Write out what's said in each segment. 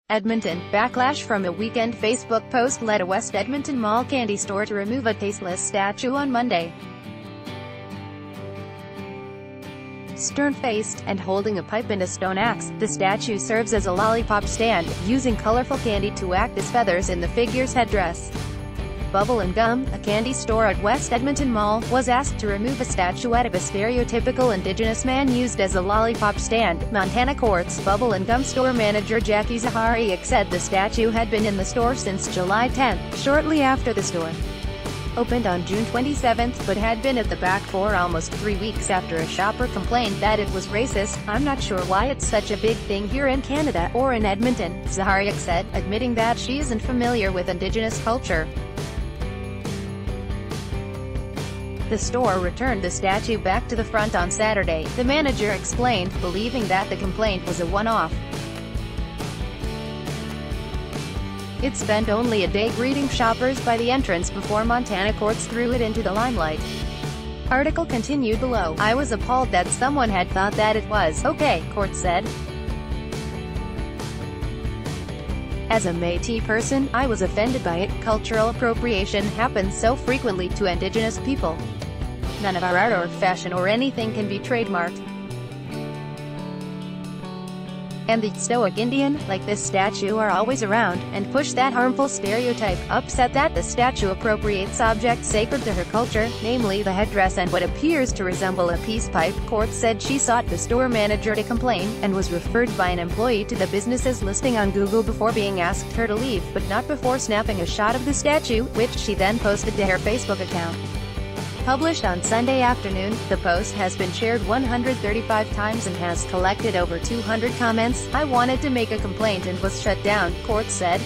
Edmonton. Backlash from a weekend Facebook post led a West Edmonton Mall candy store to remove a tasteless statue on Monday. Stern-faced, and holding a pipe and a stone axe, the statue serves as a lollipop stand, using colorful candy to act as feathers in the figure's headdress. Bubble and Gum, a candy store at West Edmonton Mall, was asked to remove a statuette of a stereotypical Indigenous man used as a lollipop stand. Montana courts. Bubble and Gum store manager Jackie Zahariak said the statue had been in the store since July 10, shortly after the store opened on June 27, but had been at the back for almost 3 weeks after a shopper complained that it was racist. "I'm not sure why it's such a big thing here in Canada, or in Edmonton," Zahariak said, admitting that she isn't familiar with Indigenous culture. The store returned the statue back to the front on Saturday, the manager explained, believing that the complaint was a one-off. It spent only a day greeting shoppers by the entrance before Montana courts threw it into the limelight. Article continued below. "I was appalled that someone had thought that it was okay," court said. "As a Métis person, I was offended by it. Cultural appropriation happens so frequently to Indigenous people. None of our art or fashion or anything can be trademarked. And the stoic Indian, like this statue, are always around, and push that harmful stereotype." Upset that the statue appropriates objects sacred to her culture, namely the headdress and what appears to resemble a peace pipe, court said she sought the store manager to complain, and was referred by an employee to the business's listing on Google before being asked her to leave, but not before snapping a shot of the statue, which she then posted to her Facebook account. Published on Sunday afternoon, the post has been shared 135 times and has collected over 200 comments. "I wanted to make a complaint and was shut down," court said.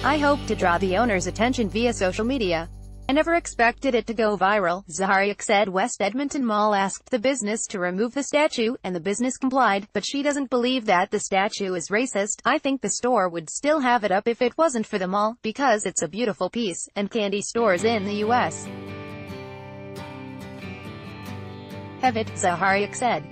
"I hope to draw the owner's attention via social media. I never expected it to go viral," Zahariak said. West Edmonton Mall asked the business to remove the statue, and the business complied, but she doesn't believe that the statue is racist. "I think the store would still have it up if it wasn't for the mall, because it's a beautiful piece, and candy stores in the U.S. have it," Zahariak said.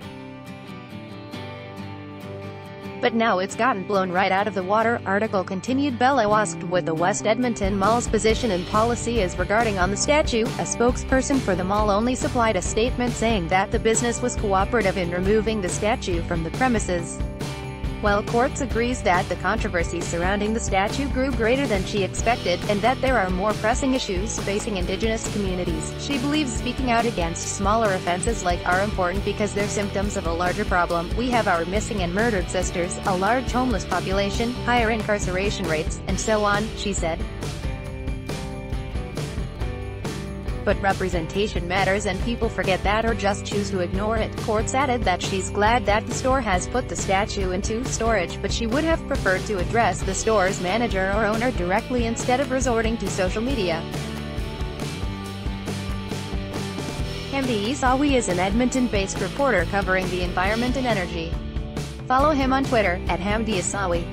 "But now it's gotten blown right out of the water." Article continued. Bello asked what the West Edmonton Mall's position and policy is regarding on the statue. A spokesperson for the mall only supplied a statement saying that the business was cooperative in removing the statue from the premises. While courts agrees that the controversy surrounding the statue grew greater than she expected, and that there are more pressing issues facing Indigenous communities, she believes speaking out against smaller offenses like are important because they're symptoms of a larger problem. "We have our missing and murdered sisters, a large homeless population, higher incarceration rates, and so on," she said. "But representation matters and people forget that or just choose to ignore it." Courts added that she's glad that the store has put the statue into storage, but she would have preferred to address the store's manager or owner directly instead of resorting to social media. Hamdi Isawi is an Edmonton-based reporter covering the environment and energy. Follow him on Twitter, @HamdiIsawi.